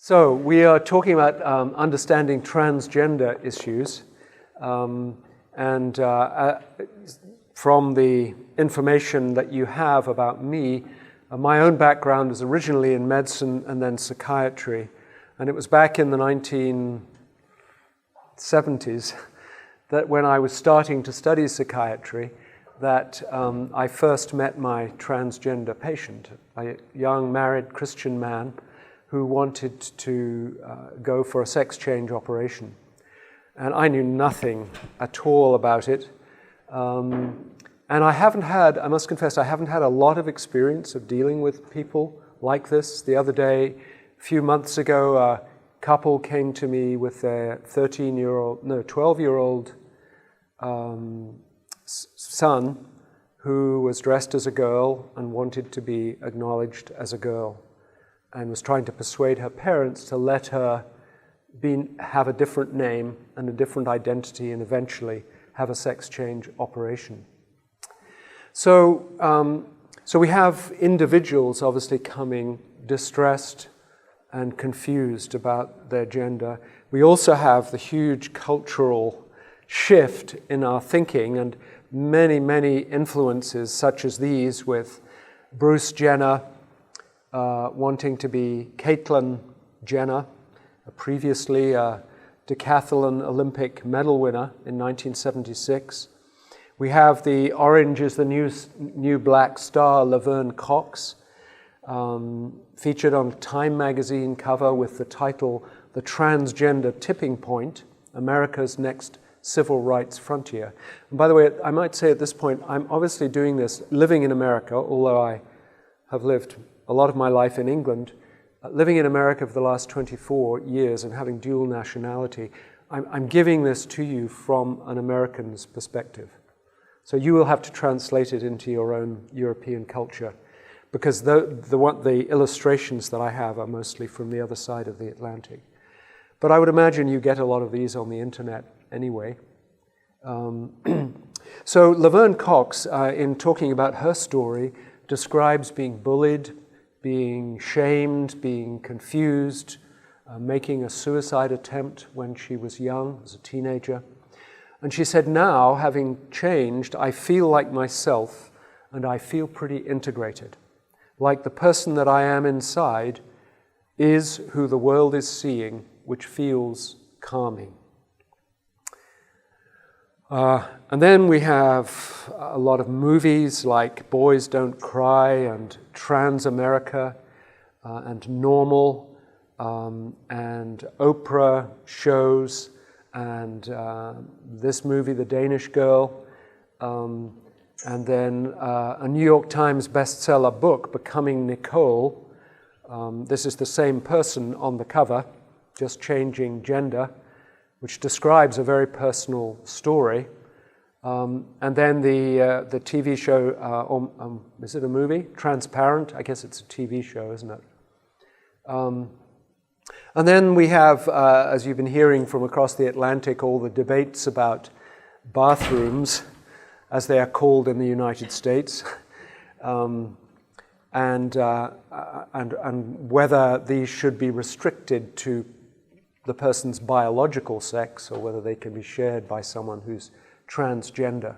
So we are talking about understanding transgender issues, from the information that you have about me, my own background is originally in medicine and then psychiatry, and it was back in the 1970s that when I was starting to study psychiatry that I first met my transgender patient, a young married Christian man who wanted to go for a sex change operation. And I knew nothing at all about it. And I must confess, I haven't had a lot of experience of dealing with people like this. The other day, a few months ago, a couple came to me with their 12-year-old son who was dressed as a girl and wanted to be acknowledged as a girl, and was trying to persuade her parents to let her have a different name and a different identity and eventually have a sex change operation. So we have individuals obviously coming distressed and confused about their gender. We also have the huge cultural shift in our thinking and many, many influences such as these with Bruce Jenner wanting to be Caitlyn Jenner, previously a decathlon Olympic medal winner in 1976. We have the Orange is the New Black Star, Laverne Cox, featured on Time magazine cover with the title, The Transgender Tipping Point, America's Next Civil Rights Frontier. And by the way, I might say at this point, I'm obviously doing this living in America, although I have lived a lot of my life in England. Living in America for the last 24 years and having dual nationality, I'm giving this to you from an American's perspective. So you will have to translate it into your own European culture, because the illustrations that I have are mostly from the other side of the Atlantic. But I would imagine you get a lot of these on the internet anyway. So Laverne Cox, in talking about her story, describes being bullied, being shamed, being confused, making a suicide attempt when she was young, as a teenager. And she said, now, having changed, I feel like myself, and I feel pretty integrated. Like the person that I am inside is who the world is seeing, which feels calming. And then we have a lot of movies like Boys Don't Cry and Trans America and Normal and Oprah shows and this movie, The Danish Girl, and then a New York Times bestseller book, Becoming Nicole. This is the same person on the cover, just changing gender, which describes a very personal story. And then the TV show, is it a movie? Transparent, I guess it's a TV show, isn't it? And then we have, as you've been hearing from across the Atlantic, all the debates about bathrooms, as they are called in the United States, and whether these should be restricted to the person's biological sex or whether they can be shared by someone who's transgender.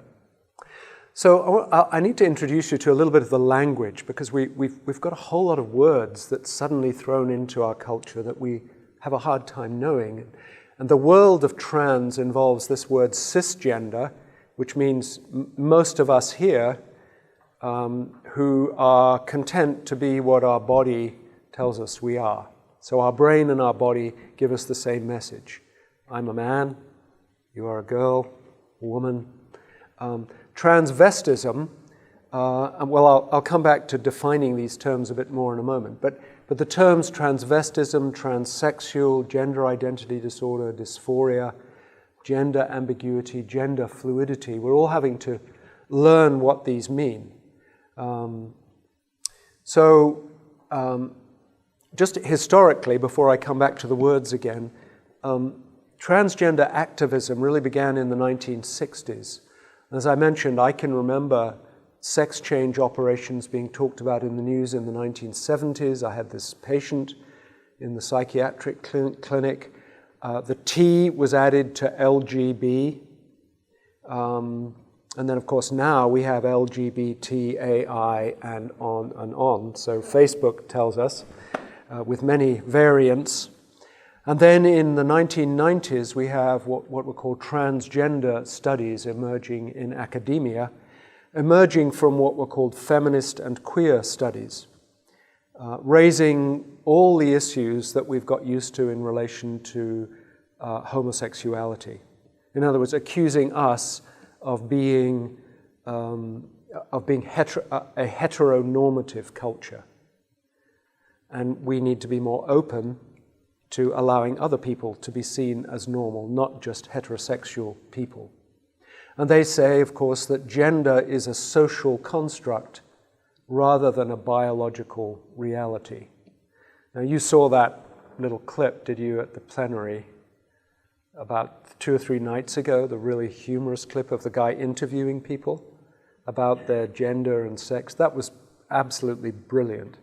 So I need to introduce you to a little bit of the language, because we've got a whole lot of words that's suddenly thrown into our culture that we have a hard time knowing. And the world of trans involves this word cisgender, which means most of us here who are content to be what our body tells us we are. So our brain and our body give us the same message. I'm a man, you are a girl, a woman. Transvestism, well, I'll come back to defining these terms a bit more in a moment, but the terms transvestism, transsexual, gender identity disorder, dysphoria, gender ambiguity, gender fluidity, we're all having to learn what these mean. Just historically, before I come back to the words again, transgender activism really began in the 1960s. As I mentioned, I can remember sex change operations being talked about in the news in the 1970s. I had this patient in the psychiatric clinic. The T was added to LGB. And then, of course, now we have LGBTAI and on and on. So Facebook tells us, with many variants. And then in the 1990s, we have what were called transgender studies emerging in academia, emerging from what were called feminist and queer studies, raising all the issues that we've got used to in relation to homosexuality. In other words, accusing us of being a heteronormative culture. And we need to be more open to allowing other people to be seen as normal, not just heterosexual people. And they say, of course, that gender is a social construct rather than a biological reality. Now, you saw that little clip, did you, at the plenary about 2 or 3 nights ago, the really humorous clip of the guy interviewing people about their gender and sex. That was absolutely brilliant.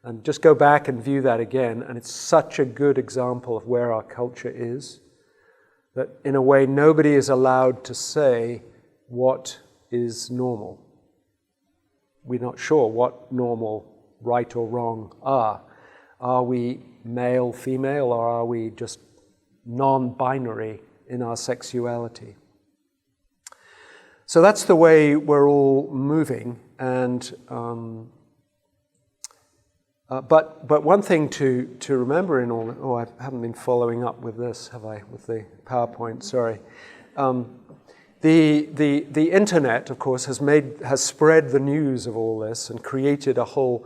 And just go back and view that again, and it's such a good example of where our culture is, that in a way nobody is allowed to say what is normal. We're not sure what normal, right or wrong are. Are we male, female, or are we just non-binary in our sexuality? So that's the way we're all moving, and but one thing to remember in all, I haven't been following up with this, have I, with the PowerPoint, sorry. The internet, of course, has spread the news of all this and created a whole,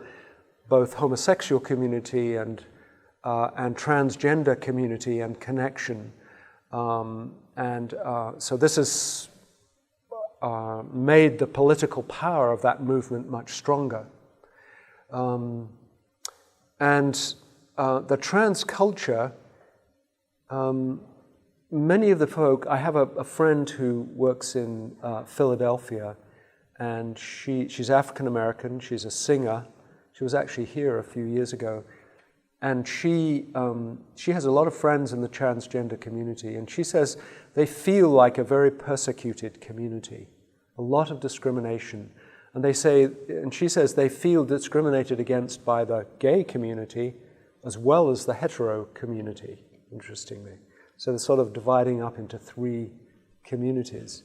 both homosexual community and transgender community and connection. So this has made the political power of that movement much stronger. The trans culture, many of the folk, I have a friend who works in Philadelphia, and she's African American, she's a singer. She was actually here a few years ago. And she has a lot of friends in the transgender community, and she says they feel like a very persecuted community, a lot of discrimination. And she says they feel discriminated against by the gay community as well as the hetero community, interestingly. So they're sort of dividing up into 3 communities.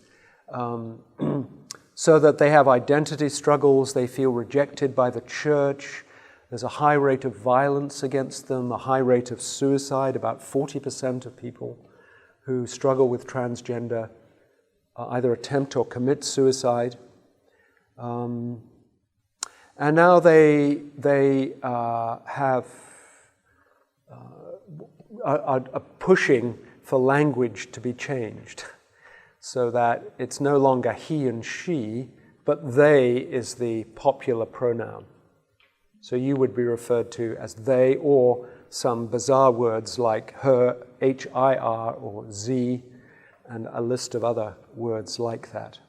So that they have identity struggles, they feel rejected by the church, there's a high rate of violence against them, a high rate of suicide. About 40% of people who struggle with transgender either attempt or commit suicide. And now they are pushing for language to be changed, so that it's no longer he and she, but they is the popular pronoun. So you would be referred to as they, or some bizarre words like her, H-I-R, or Z, and a list of other words like that.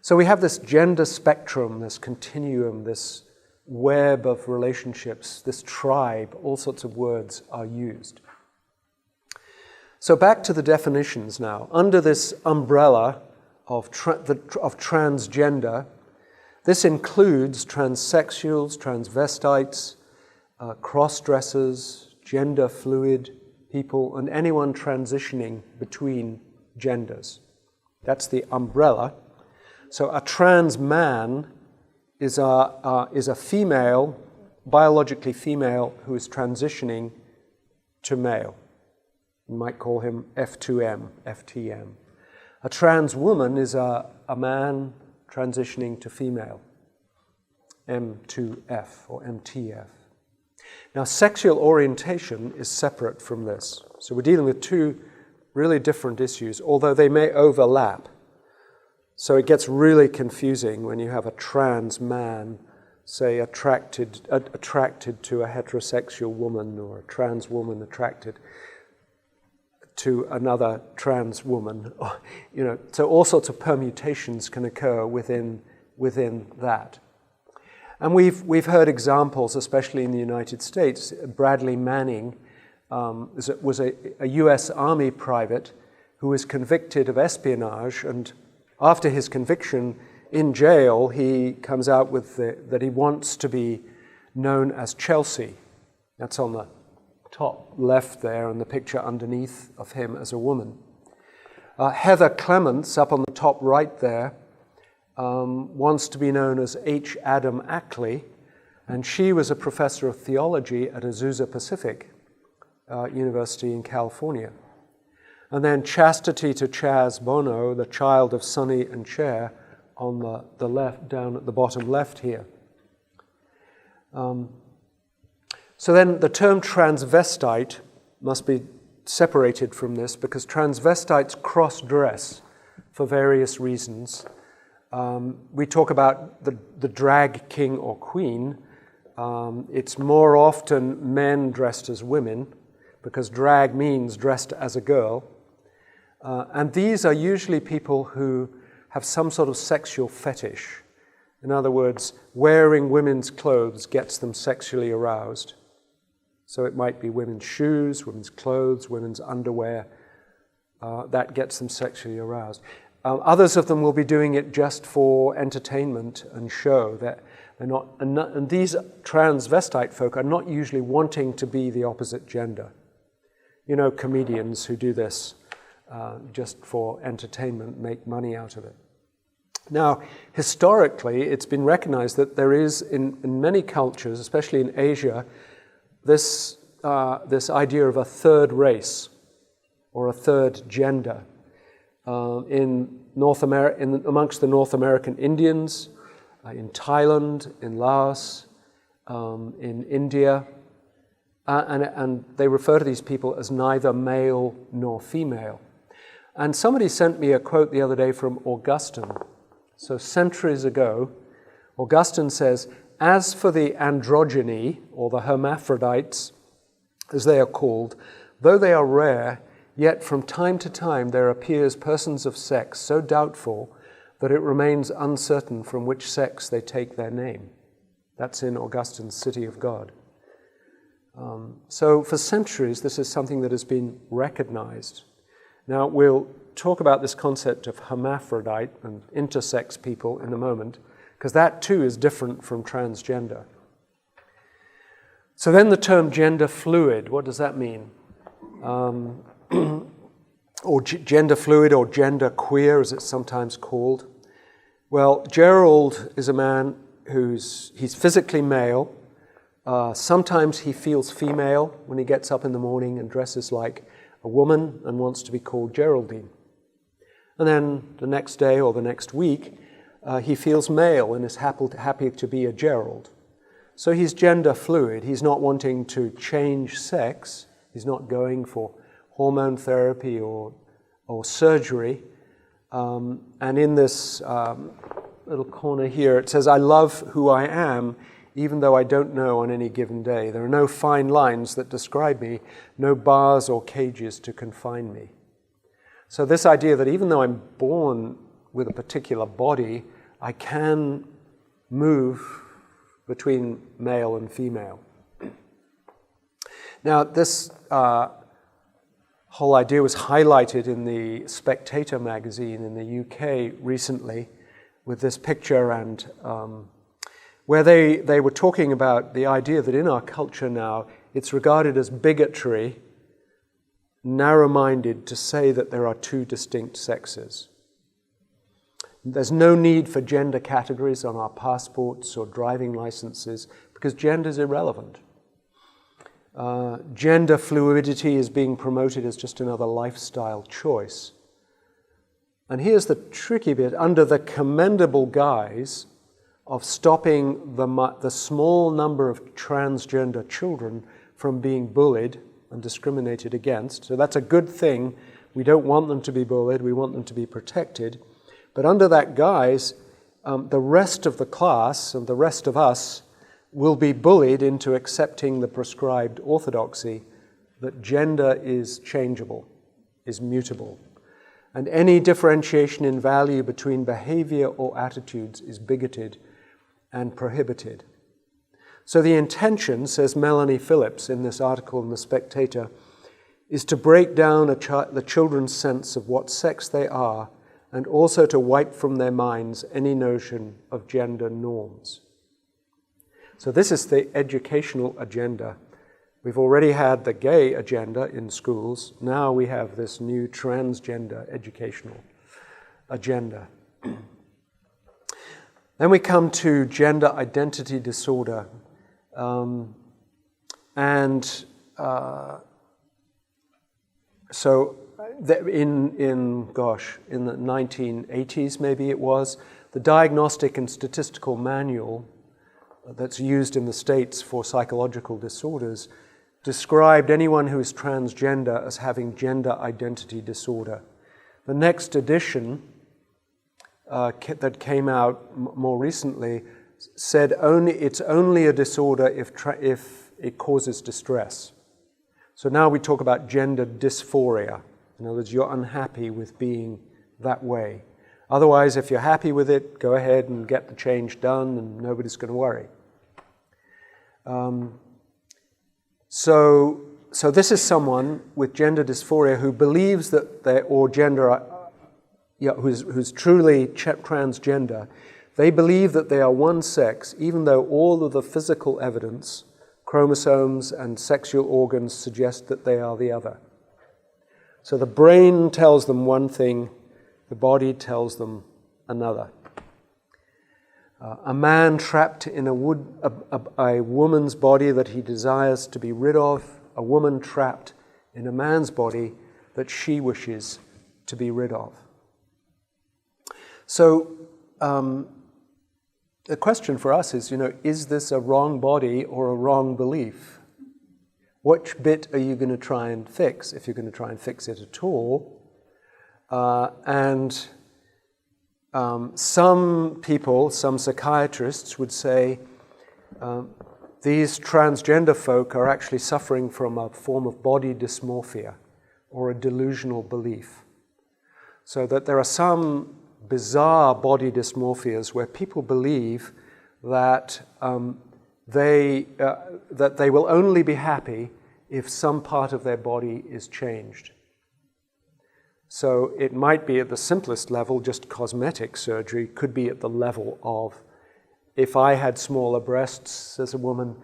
So we have this gender spectrum, this continuum, this web of relationships, this tribe, all sorts of words are used. So back to the definitions now. Under this umbrella of transgender, this includes transsexuals, transvestites, cross-dressers, gender fluid people, and anyone transitioning between genders. That's the umbrella. So a trans man is a female, biologically female, who is transitioning to male. You might call him F2M, FTM. A trans woman is a man transitioning to female, M2F or MTF. Now, sexual orientation is separate from this. So we're dealing with 2 really different issues, although they may overlap. So it gets really confusing when you have a trans man, say, attracted to a heterosexual woman, or a trans woman attracted to another trans woman. So all sorts of permutations can occur within that. And we've heard examples, especially in the United States. Bradley Manning was a US Army private who was convicted of espionage, and after his conviction in jail, he comes out with that he wants to be known as Chelsea. That's on the top left there, and the picture underneath of him as a woman. Heather Clements, up on the top right there, wants to be known as H. Adam Ackley, and she was a professor of theology at Azusa Pacific University in California. And then Chastity to Chaz Bono, the child of Sonny and Cher, on the left, down at the bottom left here. So then the term transvestite must be separated from this, because transvestites cross-dress for various reasons. We talk about the drag king or queen. It's more often men dressed as women, because drag means dressed as a girl. And these are usually people who have some sort of sexual fetish. In other words, wearing women's clothes gets them sexually aroused. So it might be women's shoes, women's clothes, women's underwear. That gets them sexually aroused. Others of them will be doing it just for entertainment and show. That they're not, and these transvestite folk are not usually wanting to be the opposite gender. You know, comedians who do this just for entertainment, make money out of it. Now, historically, it's been recognized that there is, in many cultures, especially in Asia, this idea of a third race or a third gender. Amongst the North American Indians, in Thailand, in Laos, in India, and they refer to these people as neither male nor female. And somebody sent me a quote the other day from Augustine. So centuries ago, Augustine says, "As for the androgyny, or the hermaphrodites, as they are called, though they are rare, yet from time to time there appears persons of sex so doubtful that it remains uncertain from which sex they take their name." That's in Augustine's City of God. So for centuries, this is something that has been recognized. Now, we'll talk about this concept of hermaphrodite and intersex people in a moment, because that too is different from transgender. So then the term gender fluid, what does that mean? Or gender fluid, or gender queer, as it's sometimes called. Well, Gerald is a man he's physically male. Sometimes he feels female when he gets up in the morning and dresses like a woman and wants to be called Geraldine. And then the next day or the next week, he feels male and is happy to be a Gerald. So he's gender fluid. He's not wanting to change sex. He's not going for hormone therapy or surgery. And in this little corner here, it says, "I love who I am, even though I don't know on any given day. There are no fine lines that describe me, no bars or cages to confine me." So this idea that even though I'm born with a particular body, I can move between male and female. Now, this whole idea was highlighted in the Spectator magazine in the UK recently with this picture, and where they were talking about the idea that in our culture now, it's regarded as bigotry, narrow-minded, to say that there are two distinct sexes. There's no need for gender categories on our passports or driving licenses because gender is irrelevant. Gender fluidity is being promoted as just another lifestyle choice. And here's the tricky bit. Under the commendable guise of stopping the small number of transgender children from being bullied and discriminated against, so that's a good thing. We don't want them to be bullied. We want them to be protected. But under that guise, the rest of the class and the rest of us will be bullied into accepting the prescribed orthodoxy that gender is changeable, is mutable. And any differentiation in value between behavior or attitudes is bigoted and prohibited. So the intention, says Melanie Phillips in this article in The Spectator, is to break down the children's sense of what sex they are and also to wipe from their minds any notion of gender norms. So this is the educational agenda. We've already had the gay agenda in schools. Now we have this new transgender educational agenda. Then we come to gender identity disorder. So in the 1980s maybe it was, the Diagnostic and Statistical Manual that's used in the States for psychological disorders described anyone who is transgender as having gender identity disorder. The next edition that came out more recently said it's only a disorder if it causes distress. So now we talk about gender dysphoria. In other words, you're unhappy with being that way. Otherwise, if you're happy with it, go ahead and get the change done and nobody's going to worry. So this is someone with gender dysphoria who believes that who's truly transgender. They believe that they are one sex, even though all of the physical evidence, chromosomes and sexual organs, suggest that they are the other. So the brain tells them one thing, the body tells them another. A man trapped in a woman's body that he desires to be rid of, a woman trapped in a man's body that she wishes to be rid of. So the question for us is this a wrong body or a wrong belief? Which bit are you going to try and fix, if you're going to try and fix it at all? Some people, some psychiatrists would say these transgender folk are actually suffering from a form of body dysmorphia or a delusional belief. So that there are some bizarre body dysmorphias where people believe that they will only be happy if some part of their body is changed. So it might be at the simplest level, just cosmetic surgery, could be at the level of, if I had smaller breasts as a woman,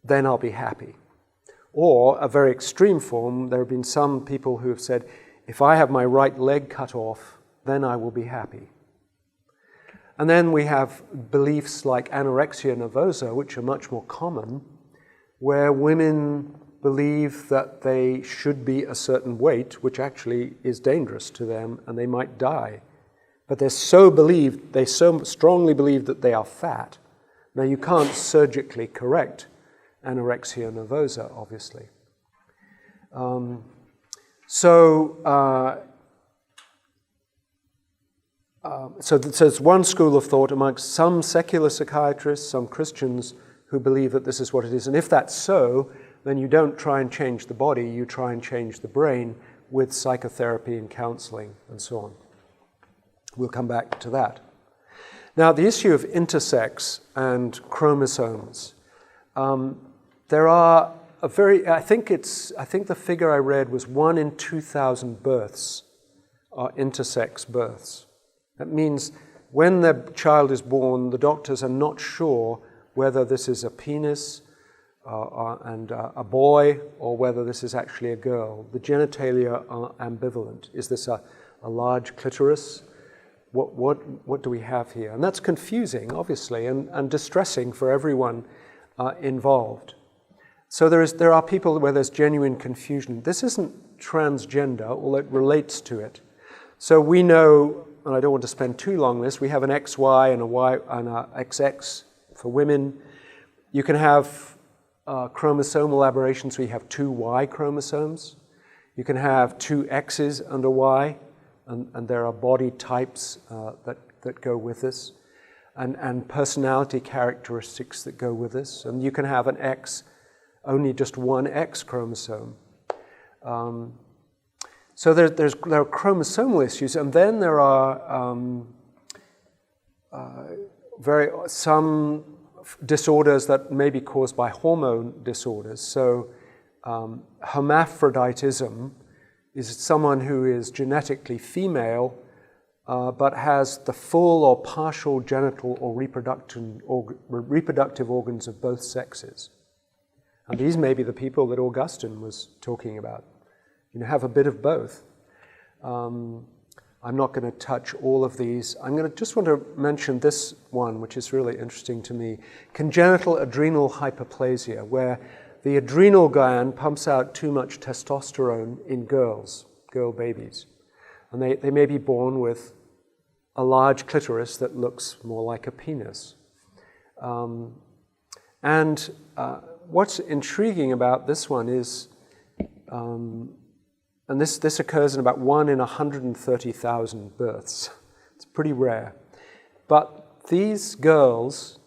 then I'll be happy. Or a very extreme form, there have been some people who have said, if I have my right leg cut off, then I will be happy. And then we have beliefs like anorexia nervosa, which are much more common, where women believe that they should be a certain weight, which actually is dangerous to them, and they might die. But they so strongly believe that they are fat. Now, you can't surgically correct anorexia nervosa, obviously. So there's one school of thought amongst some secular psychiatrists, some Christians, who believe that this is what it is. And if that's so, then you don't try and change the body, you try and change the brain with psychotherapy and counseling and so on. We'll come back to that. Now, the issue of intersex and chromosomes. There are I think the figure I read was 1 in 2,000 births are intersex births. That means when the child is born, the doctors are not sure whether this is a penis and a boy, or whether this is actually a girl. The genitalia are ambivalent. Is this a large clitoris? What do we have here? And that's confusing, obviously, and distressing for everyone involved. So there are people where there's genuine confusion. This isn't transgender, although it relates to it. So we know, and I don't want to spend too long on this, we have an XY and a Y and a XX for women. You can have chromosomal aberrations where you have 2 Y chromosomes. You can have 2 X's and a Y, and there are body types that go with this, and personality characteristics that go with this. And you can have an X, only just 1 X chromosome. So there are chromosomal issues, and then there are some disorders that may be caused by hormone disorders. So hermaphroditism is someone who is genetically female but has the full or partial genital or reproductive organs of both sexes. And these may be the people that Augustine was talking about. You have a bit of both. I'm not going to touch all of these. I'm going to just want to mention this one, which is really interesting to me. Congenital adrenal hyperplasia, where the adrenal gland pumps out too much testosterone in girl babies. And they may be born with a large clitoris that looks more like a penis. What's intriguing about this one is, and this occurs in about 1 in 130,000 births. It's pretty rare. But these girls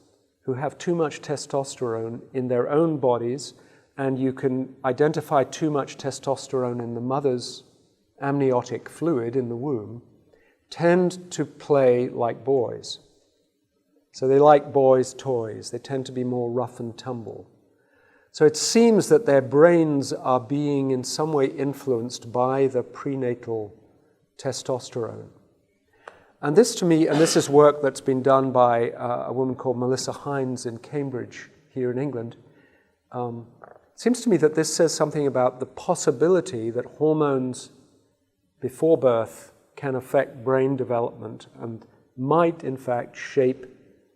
who have too much testosterone in their own bodies, and you can identify too much testosterone in the mother's amniotic fluid in the womb, tend to play like boys. So they like boys' toys. They tend to be more rough and tumble. So it seems that their brains are being in some way influenced by the prenatal testosterone. And this to me, and this is work that's been done by a woman called Melissa Hines in Cambridge here in England, seems to me that this says something about the possibility that hormones before birth can affect brain development and might in fact shape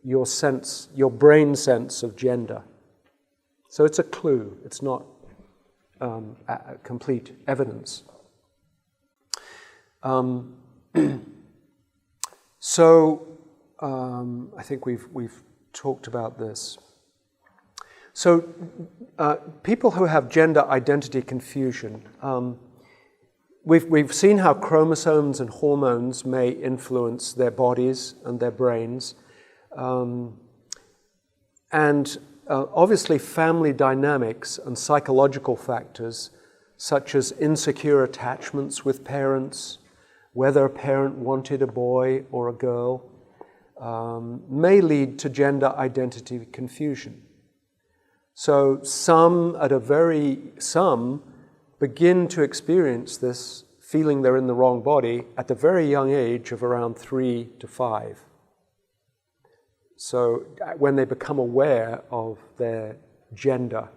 your brain sense of gender. So it's a clue, it's not complete evidence. I think we've talked about this. So people who have gender identity confusion, we've seen how chromosomes and hormones may influence their bodies and their brains. Obviously, family dynamics and psychological factors, such as insecure attachments with parents, whether a parent wanted a boy or a girl, may lead to gender identity confusion. So some begin to experience this, feeling they're in the wrong body, at the very young age of around 3 to 5. So when they become aware of their gender.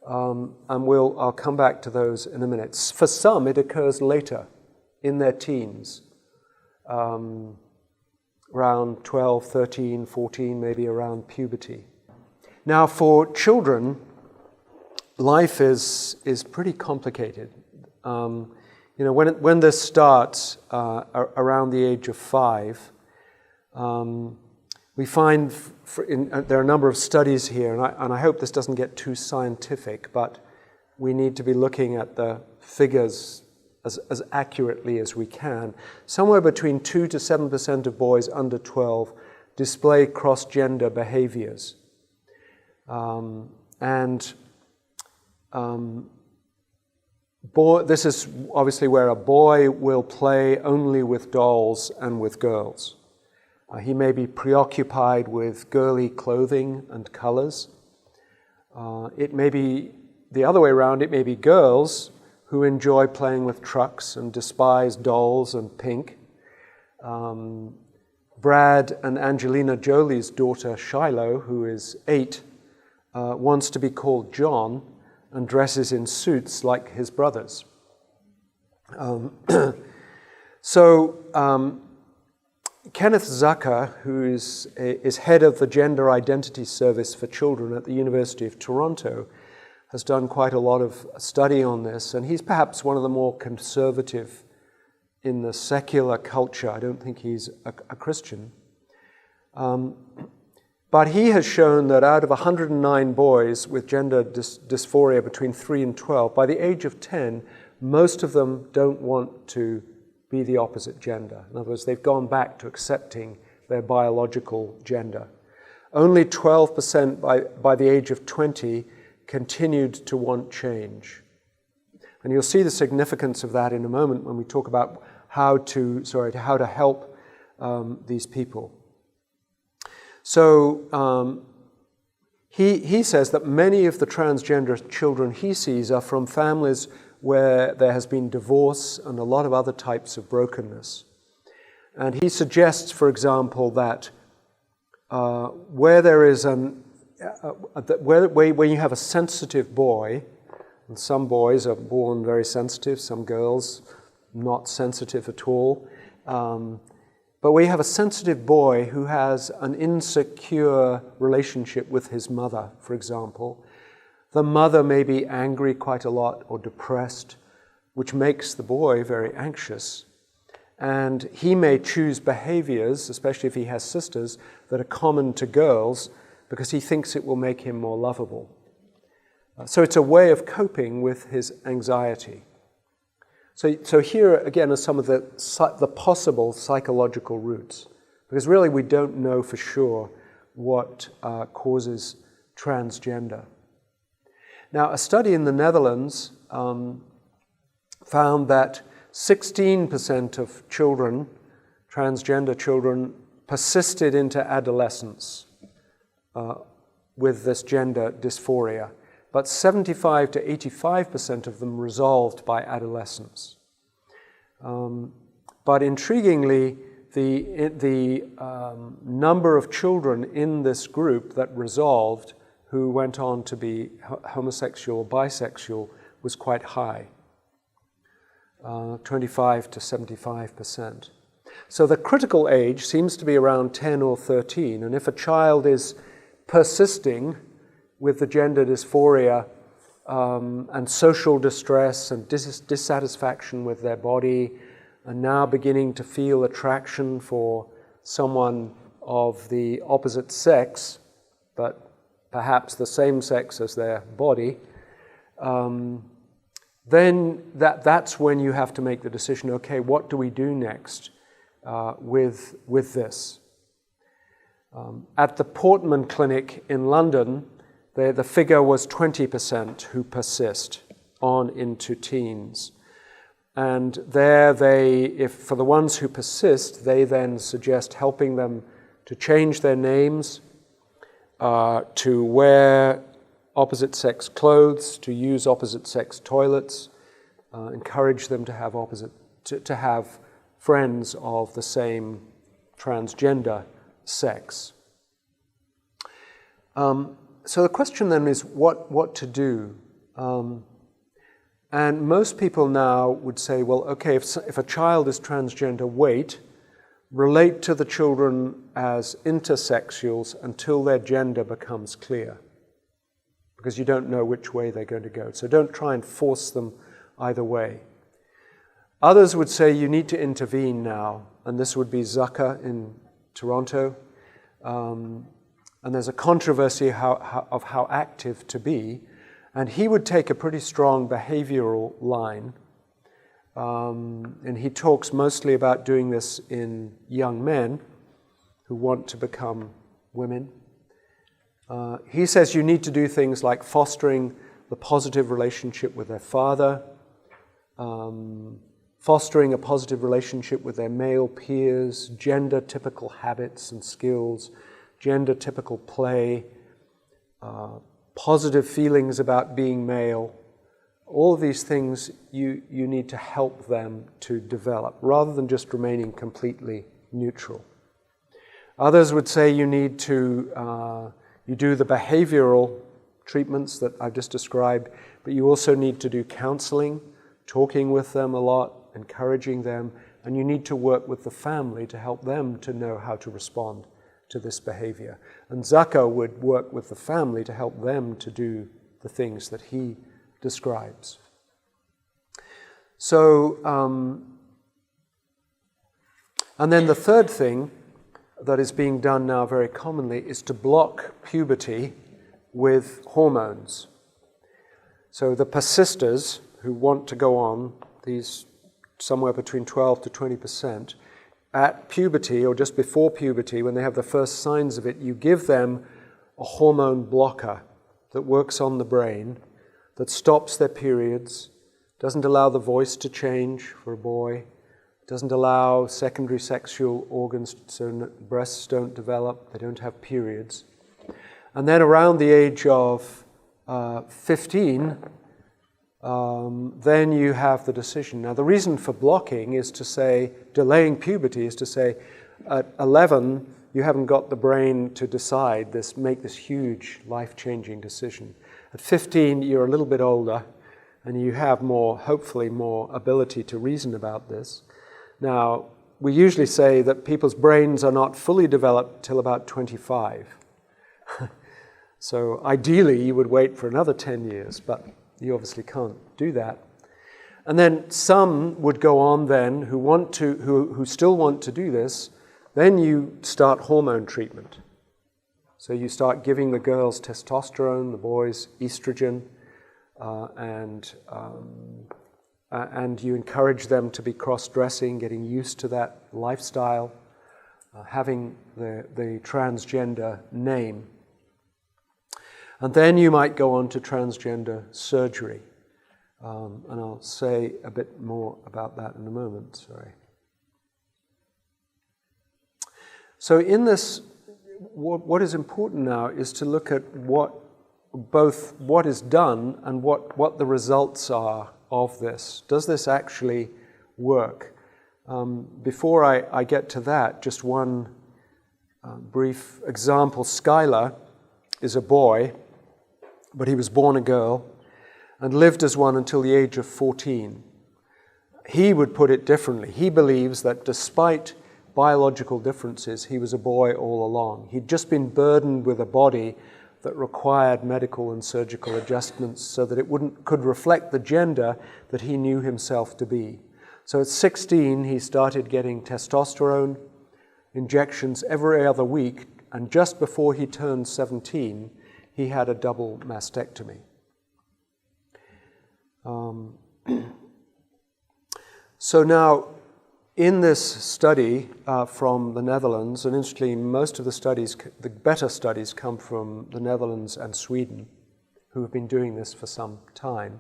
And I'll come back to those in a minute. For some, it occurs later, in their teens, around 12, 13, 14, maybe around puberty. Now, for children, life is pretty complicated. When this starts around the age of 5, we find, there are a number of studies here, and I hope this doesn't get too scientific, but we need to be looking at the figures as accurately as we can. Somewhere between 2 to 7% of boys under 12 display cross-gender behaviors. This is obviously where a boy will play only with dolls and with girls. He may be preoccupied with girly clothing and colors. It may be the other way around. It may be girls who enjoy playing with trucks and despise dolls and pink. Brad and Angelina Jolie's daughter, Shiloh, who is 8, wants to be called John and dresses in suits like his brothers. Kenneth Zucker, who is head of the Gender Identity Service for Children at the University of Toronto, has done quite a lot of study on this, and he's perhaps one of the more conservative in the secular culture. I don't think he's a Christian. But he has shown that out of 109 boys with gender dysphoria between 3 and 12, by the age of 10, most of them don't want to be the opposite gender. In other words, they've gone back to accepting their biological gender. Only 12% by the age of 20 continued to want change. And you'll see the significance of that in a moment when we talk about how to help these people. So he says that many of the transgender children he sees are from families where there has been divorce and a lot of other types of brokenness. And he suggests, for example, that where there is where you have a sensitive boy, and some boys are born very sensitive, some girls not sensitive at all, but where you have a sensitive boy who has an insecure relationship with his mother, for example, the mother may be angry quite a lot or depressed, which makes the boy very anxious. And he may choose behaviors, especially if he has sisters, that are common to girls because he thinks it will make him more lovable. So it's a way of coping with his anxiety. So here again are some of the possible psychological roots, because really we don't know for sure what causes transgender. Now, a study in the Netherlands found that 16% of children, transgender children, persisted into adolescence with this gender dysphoria, but 75 to 85% of them resolved by adolescence. But intriguingly, the number of children in this group that resolved who went on to be homosexual or bisexual was quite high. 25 to 75%. So the critical age seems to be around 10 or 13, and if a child is persisting with the gender dysphoria and social distress and dissatisfaction with their body, and now beginning to feel attraction for someone of the opposite sex, but perhaps the same sex as their body, then that's when you have to make the decision, okay, what do we do next with this? At the Portman Clinic in London, the figure was 20% who persist on into teens. And there for the ones who persist, they then suggest helping them to change their names, to wear opposite-sex clothes, to use opposite-sex toilets, encourage them to have friends of the same transgender sex. So the question then is what to do? And most people now would say, well, okay, if a child is transgender, relate to the children as intersexuals until their gender becomes clear, because you don't know which way they're going to go. So don't try and force them either way. Others would say you need to intervene now, and this would be Zucker in Toronto. And there's a controversy of how active to be, and he would take a pretty strong behavioral line. And he talks mostly about doing this in young men who want to become women. He says you need to do things like fostering the positive relationship with their father, fostering a positive relationship with their male peers, gender-typical habits and skills, gender-typical play, positive feelings about being male. All of these things you need to help them to develop, rather than just remaining completely neutral. Others would say you need to you do the behavioral treatments that I've just described, but you also need to do counseling, talking with them a lot, encouraging them, and you need to work with the family to help them to know how to respond to this behavior. And Zucker would work with the family to help them to do the things that he describes. So, and then the third thing that is being done now very commonly is to block puberty with hormones. So the persisters who want to go on, these somewhere between 12 to 20%, at puberty or just before puberty, when they have the first signs of it, you give them a hormone blocker that works on the brain, that stops their periods, doesn't allow the voice to change for a boy, doesn't allow secondary sexual organs, so breasts don't develop, they don't have periods. And then around the age of 15, then you have the decision. Now the reason for blocking is to say, delaying puberty is to say, at 11, you haven't got the brain to decide this, make this huge life-changing decision. At 15, you're a little bit older, and you have more, hopefully more ability to reason about this. Now, we usually say that people's brains are not fully developed till about 25. So ideally, you would wait for another 10 years, but you obviously can't do that. And then some would go on then who still want to do this. Then you start hormone treatment. So you start giving the girls testosterone, the boys estrogen, and you encourage them to be cross-dressing, getting used to that lifestyle, having the transgender name. And then you might go on to transgender surgery. And I'll say a bit more about that in a moment, sorry. So in this, what is important now is to look at both what is done and what the results are of this. Does this actually work? Before I get to that, just one brief example. Skylar is a boy, but he was born a girl and lived as one until the age of 14. He would put it differently. He believes that despite biological differences, he was a boy all along. He'd just been burdened with a body that required medical and surgical adjustments so that it could reflect the gender that he knew himself to be. So at 16, he started getting testosterone injections every other week, and just before he turned 17, he had a double mastectomy. So now, in this study from the Netherlands, and interestingly, most of the studies, the better studies, come from the Netherlands and Sweden, who have been doing this for some time.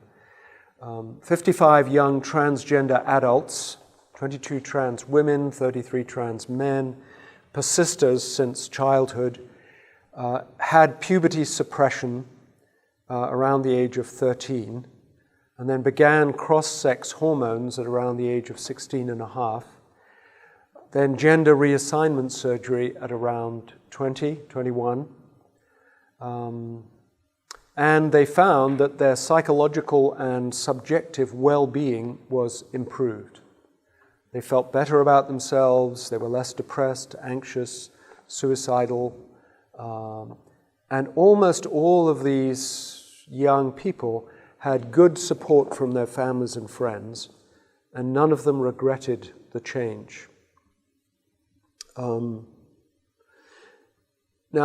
55 young transgender adults, 22 trans women, 33 trans men, persisters since childhood, had puberty suppression around the age of 13, and then began cross-sex hormones at around the age of 16 and a half. Then gender reassignment surgery at around 20, 21. And they found that their psychological and subjective well-being was improved. They felt better about themselves, they were less depressed, anxious, suicidal. And almost all of these young people had good support from their families and friends, and none of them regretted the change. Now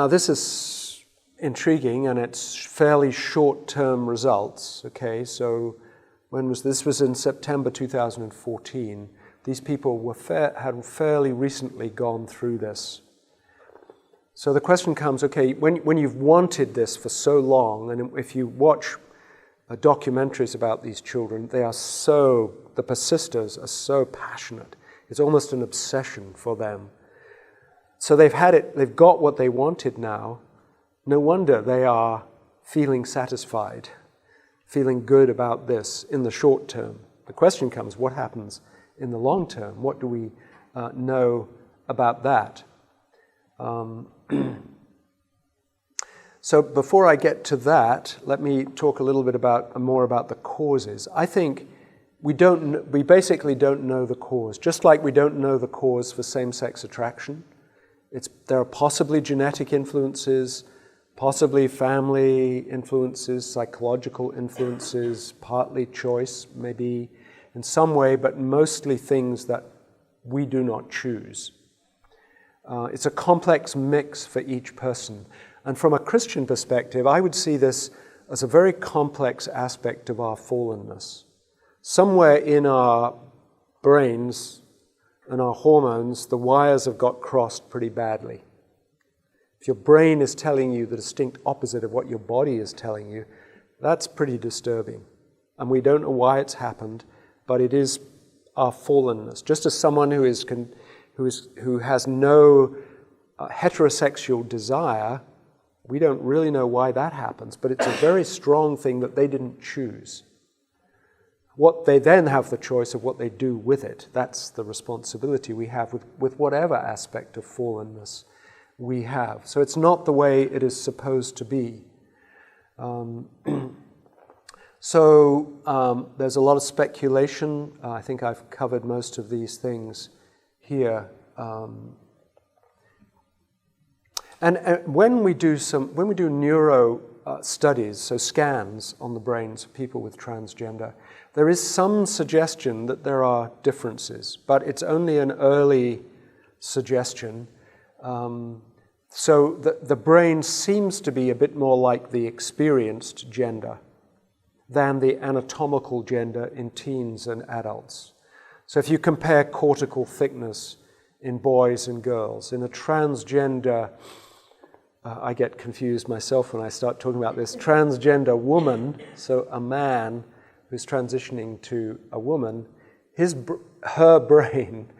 this is intriguing, and it's fairly short-term results. Okay, so this was in September 2014. These people had fairly recently gone through this. So the question comes, okay, when you've wanted this for so long, and if you watch documentaries about these children, the persisters are so passionate. It's almost an obsession for them. So they've got what they wanted now. No wonder they are feeling satisfied, feeling good about this in the short term. The question comes, what happens in the long term? What do we know about that? So before I get to that, let me talk a little bit more about the causes. I think we basically don't know the cause, just like we don't know the cause for same-sex attraction. There are possibly genetic influences, possibly family influences, psychological influences, partly choice, maybe in some way, but mostly things that we do not choose. It's a complex mix for each person. And from a Christian perspective, I would see this as a very complex aspect of our fallenness. Somewhere in our brains and our hormones, the wires have got crossed pretty badly. If your brain is telling you the distinct opposite of what your body is telling you, that's pretty disturbing. And we don't know why it's happened, but it is our fallenness. Just as someone who has no heterosexual desire, we don't really know why that happens, but it's a very strong thing that they didn't choose. What they then have the choice of what they do with it. That's the responsibility we have with whatever aspect of fallenness we have. So it's not the way it is supposed to be. So there's a lot of speculation. I think I've covered most of these things here. And when we do neuro studies, so scans on the brains of people with transgender, there is some suggestion that there are differences, but it's only an early suggestion. So the brain seems to be a bit more like the experienced gender than the anatomical gender in teens and adults. So if you compare cortical thickness in boys and girls, in a transgender, I get confused myself when I start talking about this, transgender woman, so a man who's transitioning to a woman, her brain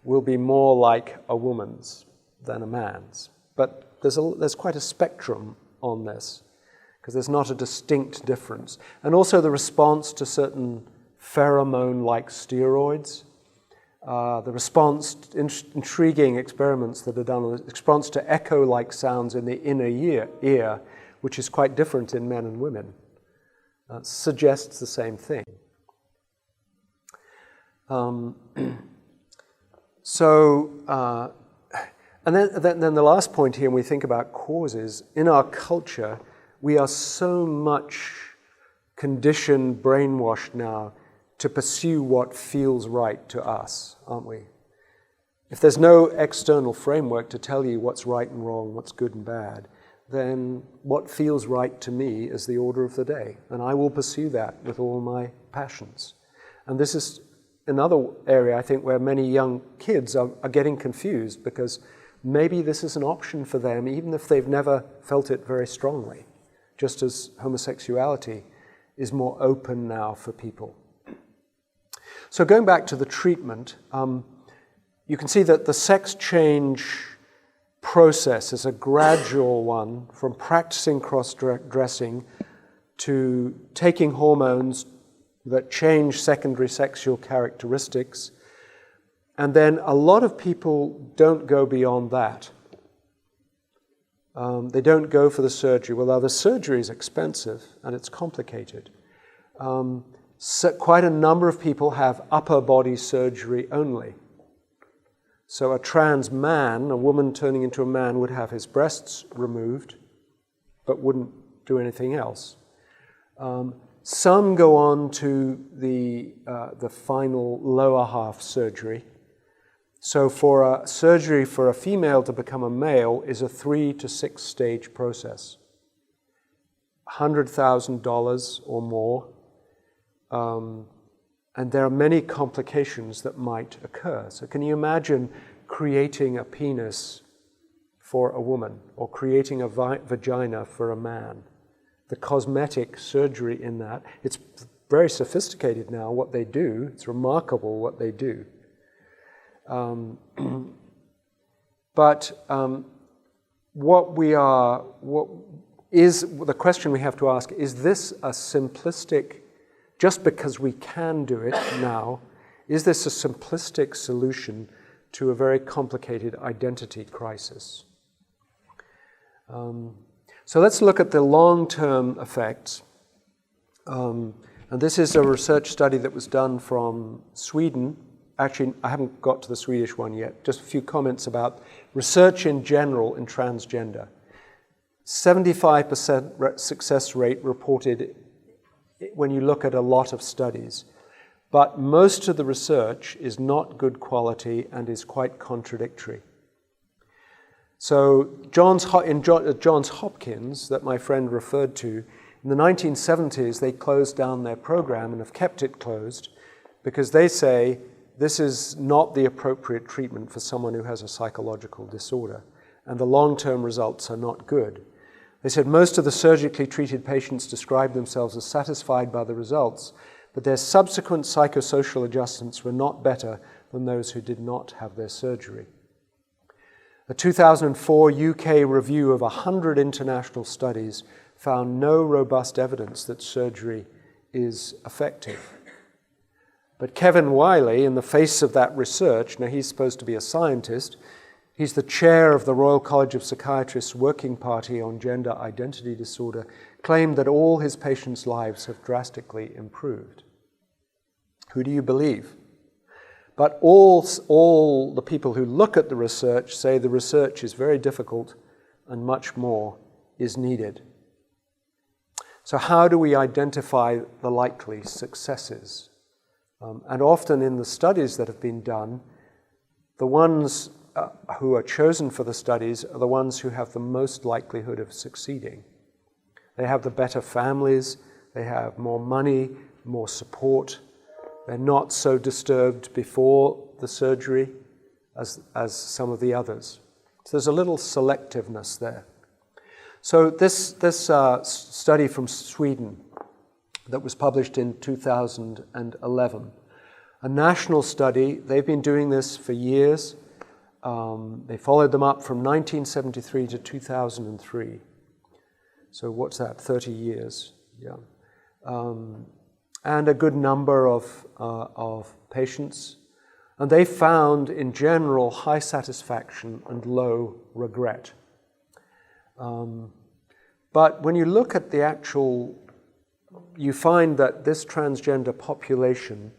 will be more like a woman's than a man's. But there's quite a spectrum on this, because there's not a distinct difference. And also the response to certain pheromone-like steroids, the response, intriguing experiments that are done, the response to echo-like sounds in the inner ear, which is quite different in men and women, suggests the same thing. And then the last point here, when we think about causes, in our culture, we are so much conditioned, brainwashed now to pursue what feels right to us, aren't we? If there's no external framework to tell you what's right and wrong, what's good and bad, then what feels right to me is the order of the day, and I will pursue that with all my passions. And this is another area, I think, where many young kids are getting confused, because maybe this is an option for them, even if they've never felt it very strongly, just as homosexuality is more open now for people. So going back to the treatment, you can see that the sex change process is a gradual one, from practicing cross-dressing to taking hormones that change secondary sexual characteristics. And then a lot of people don't go beyond that. They don't go for the surgery. Well, the surgery is expensive and it's complicated. So quite a number of people have upper body surgery only. So a trans man, a woman turning into a man, would have his breasts removed, but wouldn't do anything else. Some go on to the final lower half surgery. So for a surgery for a female to become a male is a 3 to 6 stage process. $100,000 or more. And there are many complications that might occur. So can you imagine creating a penis for a woman or creating a vagina for a man? The cosmetic surgery in that, it's very sophisticated now what they do. It's remarkable what they do. But the question we have to ask, is this a simplistic, just because we can do it now, is this a simplistic solution to a very complicated identity crisis? So let's look at the long-term effects. And this is a research study that was done from Sweden. Actually, I haven't got to the Swedish one yet. Just a few comments about research in general in transgender. 75% success rate reported when you look at a lot of studies. But most of the research is not good quality and is quite contradictory. So Johns Hopkins, that my friend referred to, in the 1970s they closed down their program and have kept it closed because they say this is not the appropriate treatment for someone who has a psychological disorder, and the long-term results are not good. They said most of the surgically treated patients described themselves as satisfied by the results, but their subsequent psychosocial adjustments were not better than those who did not have their surgery. A 2004 UK review of 100 international studies found no robust evidence that surgery is effective. But Kevin Wiley, in the face of that research, now he's supposed to be a scientist, he's the chair of the Royal College of Psychiatrists' Working Party on Gender Identity Disorder, claimed that all his patients' lives have drastically improved. Who do you believe? But all the people who look at the research say the research is very difficult and much more is needed. So how do we identify the likely successes? And often in the studies that have been done, the ones who are chosen for the studies are the ones who have the most likelihood of succeeding. They have the better families, they have more money, more support, they're not so disturbed before the surgery as some of the others. So there's a little selectiveness there. So this study from Sweden that was published in 2011, a national study, they've been doing this for years. They followed them up from 1973 to 2003. So what's that, 30 years? Yeah. And a good number of patients. And they found, in general, high satisfaction and low regret. But when you look at the actual, you find that this transgender population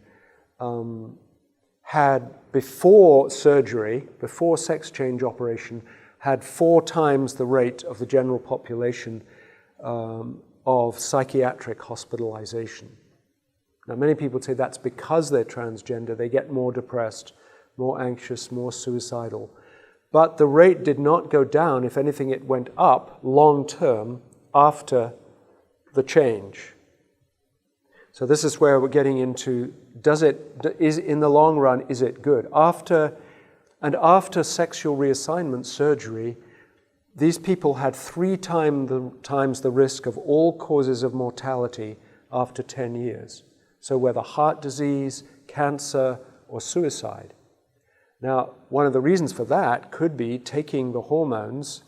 had, before surgery, before sex change operation, had 4 times the rate of the general population of psychiatric hospitalization. Now, many people say that's because they're transgender. They get more depressed, more anxious, more suicidal. But the rate did not go down. If anything, it went up long term after the change. So this is where we're getting into, in the long run, is it good? After sexual reassignment surgery, these people had 3 times the risk of all causes of mortality after 10 years. So whether heart disease, cancer, or suicide. Now, one of the reasons for that could be taking the hormones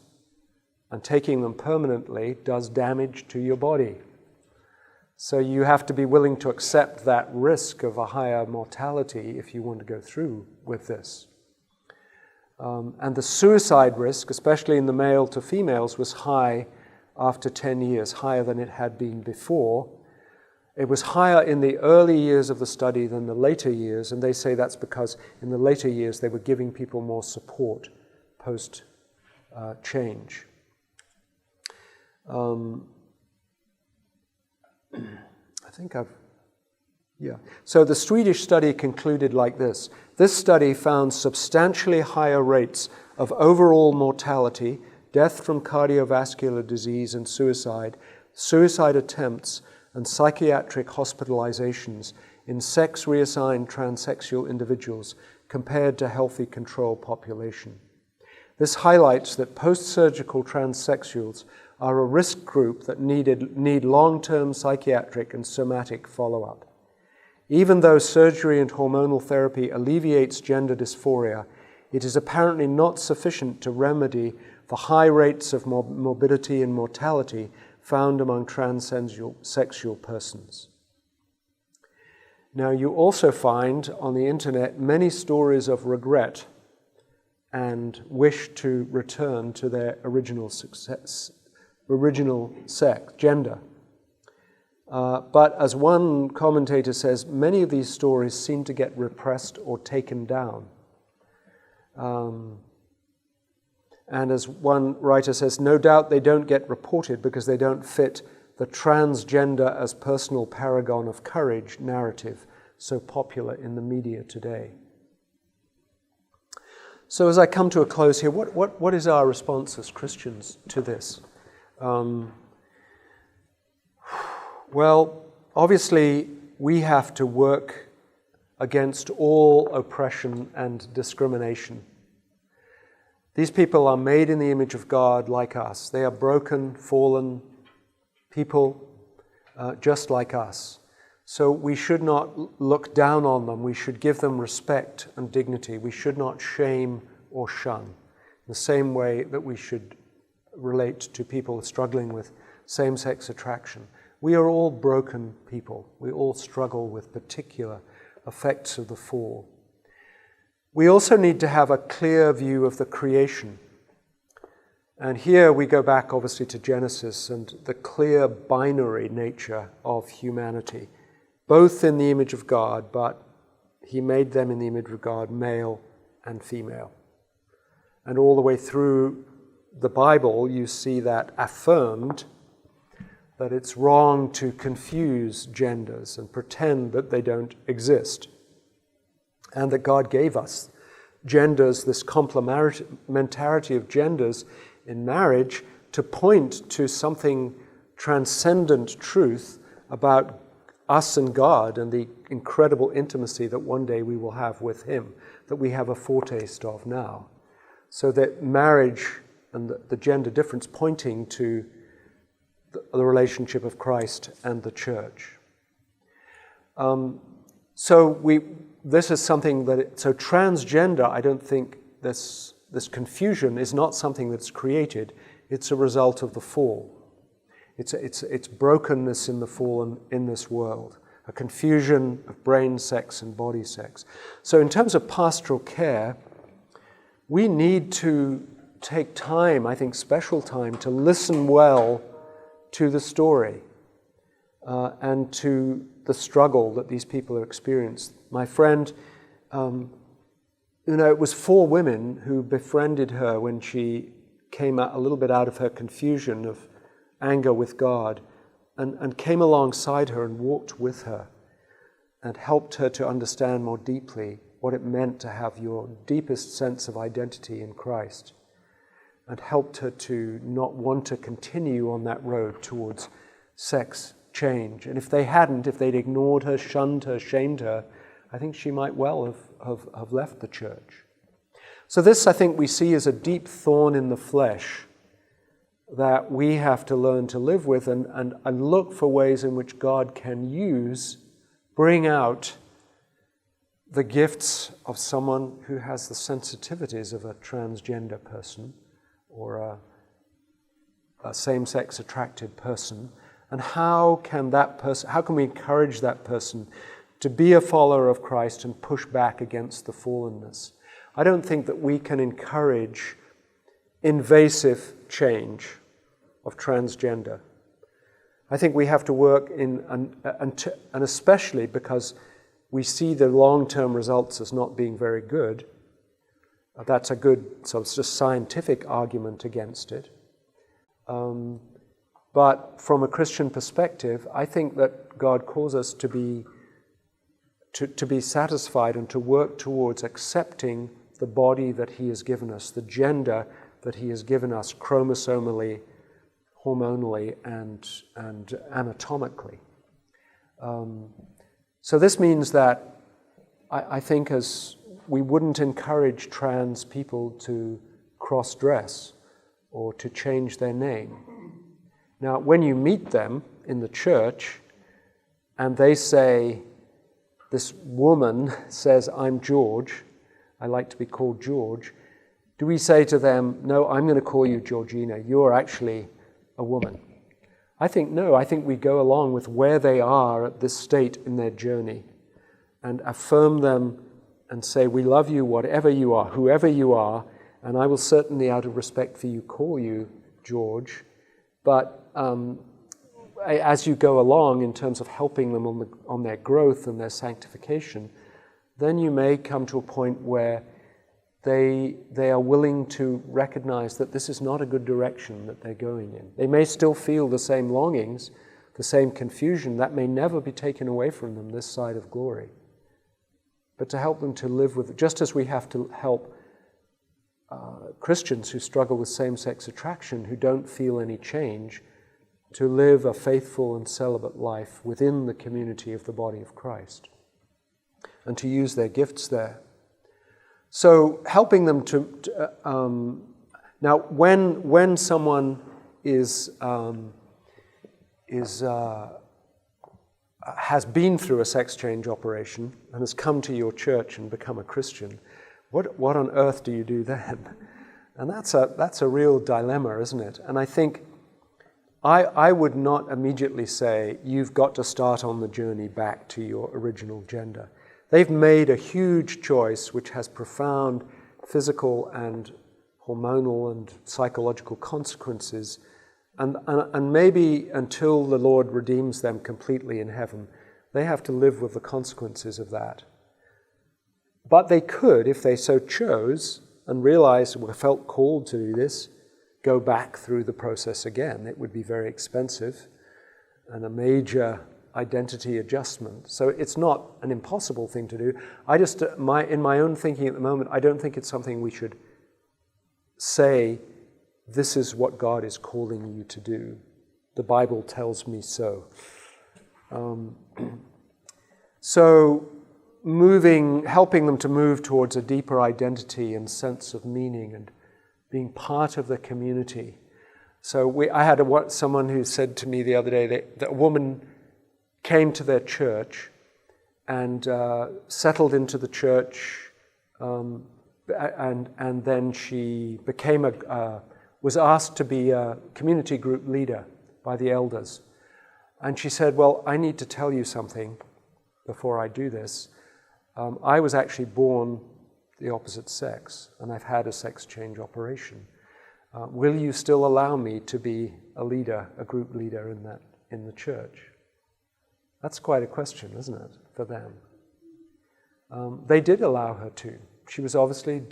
and taking them permanently does damage to your body. So you have to be willing to accept that risk of a higher mortality if you want to go through with this. And the suicide risk, especially in the male to females, was high after 10 years, higher than it had been before. It was higher in the early years of the study than the later years, and they say that's because in the later years they were giving people more support post-change. So the Swedish study concluded like this. This study found substantially higher rates of overall mortality, death from cardiovascular disease and suicide attempts, and psychiatric hospitalizations in sex-reassigned transsexual individuals compared to healthy control population. This highlights that post-surgical transsexuals are a risk group that need long-term psychiatric and somatic follow-up. Even though surgery and hormonal therapy alleviates gender dysphoria, it is apparently not sufficient to remedy the high rates of morbidity and mortality found among transsexual persons. Now, you also find on the internet many stories of regret and wish to return to their original sex, gender. But as one commentator says, many of these stories seem to get repressed or taken down. And as one writer says, no doubt they don't get reported because they don't fit the transgender as personal paragon of courage narrative so popular in the media today. So as I come to a close here, what is our response as Christians to this? Well, obviously, we have to work against all oppression and discrimination. These people are made in the image of God like us. They are broken, fallen people, just like us. So we should not look down on them. We should give them respect and dignity. We should not shame or shun, in the same way that we should relate to people struggling with same-sex attraction. We are all broken people. We all struggle with particular effects of the fall. We also need to have a clear view of the creation. And here we go back obviously to Genesis and the clear binary nature of humanity, both in the image of God, but he made them in the image of God, male and female. And all the way through the Bible, you see that affirmed, that it's wrong to confuse genders and pretend that they don't exist. And that God gave us genders, this complementarity of genders in marriage, to point to something transcendent truth about us and God and the incredible intimacy that one day we will have with him, that we have a foretaste of now. So that marriage and the gender difference pointing to the relationship of Christ and the church. This is something that, so transgender, I don't think this confusion is not something that's created, it's a result of the fall. It's brokenness in the fall and in this world, a confusion of brain sex and body sex. So in terms of pastoral care, we need to take time, I think special time, to listen well to the story and to the struggle that these people are experiencing. My friend, it was 4 women who befriended her when she came out a little bit out of her confusion of anger with God and came alongside her and walked with her and helped her to understand more deeply what it meant to have your deepest sense of identity in Christ, and helped her to not want to continue on that road towards sex change. And if they'd ignored her, shunned her, shamed her, I think she might well have left the church. So this, I think, we see as a deep thorn in the flesh that we have to learn to live with and look for ways in which God can bring out the gifts of someone who has the sensitivities of a transgender person or a same-sex attracted person, and how can we encourage that person to be a follower of Christ and push back against the fallenness. I don't think that we can encourage invasive change of transgender. I think we have to work and especially because we see the long-term results as not being very good. That's a good, so it's just scientific argument against it. But from a Christian perspective, I think that God calls us to be satisfied and to work towards accepting the body that he has given us, the gender that he has given us chromosomally, hormonally, and anatomically. So this means that I think as we wouldn't encourage trans people to cross-dress or to change their name. Now, when you meet them in the church and they say, this woman says, I'm George, I like to be called George, do we say to them, no, I'm going to call you Georgina, you're actually a woman? I think no, I think we go along with where they are at this state in their journey and affirm them and say, we love you whatever you are, whoever you are, and I will certainly out of respect for you call you George, but as you go along in terms of helping them on their growth and their sanctification, then you may come to a point where they are willing to recognize that this is not a good direction that they're going in. They may still feel the same longings, the same confusion. That may never be taken away from them this side of glory. But to help them to live with it, just as we have to help Christians who struggle with same-sex attraction, who don't feel any change, to live a faithful and celibate life within the community of the body of Christ, and to use their gifts there. So helping them now when someone is has been through a sex change operation and has come to your church and become a Christian, what on earth do you do then? And that's a real dilemma, isn't it? And I think I would not immediately say, you've got to start on the journey back to your original gender. They've made a huge choice which has profound physical and hormonal and psychological consequences. And maybe until the Lord redeems them completely in heaven, they have to live with the consequences of that. But they could, if they so chose, and realized or felt called to do this, go back through the process again. It would be very expensive and a major identity adjustment. So it's not an impossible thing to do. I just, in my own thinking at the moment, I don't think it's something we should say, this is what God is calling you to do. The Bible tells me so. So helping them to move towards a deeper identity and sense of meaning and being part of the community. So I had someone who said to me the other day that a woman came to their church and settled into the church, and then she became was asked to be a community group leader by the elders. And she said, well, I need to tell you something before I do this. I was actually born the opposite sex, and I've had a sex change operation. Will you still allow me to be a leader, a group leader in the church? That's quite a question, isn't it, for them? They did allow her to. She was obviously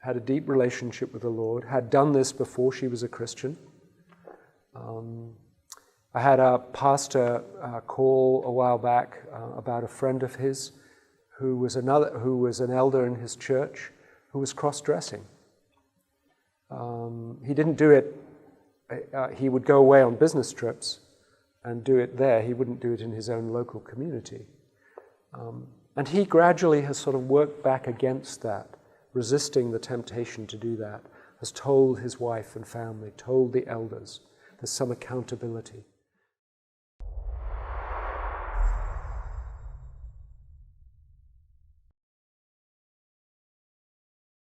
had a deep relationship with the Lord, had done this before she was a Christian. I had a pastor call a while back about a friend of his who was an elder in his church who was cross-dressing. He didn't do it, he would go away on business trips and do it there. He wouldn't do it in his own local community. And he gradually has sort of worked back against that, resisting the temptation to do that, has told his wife and family, told the elders. There's some accountability.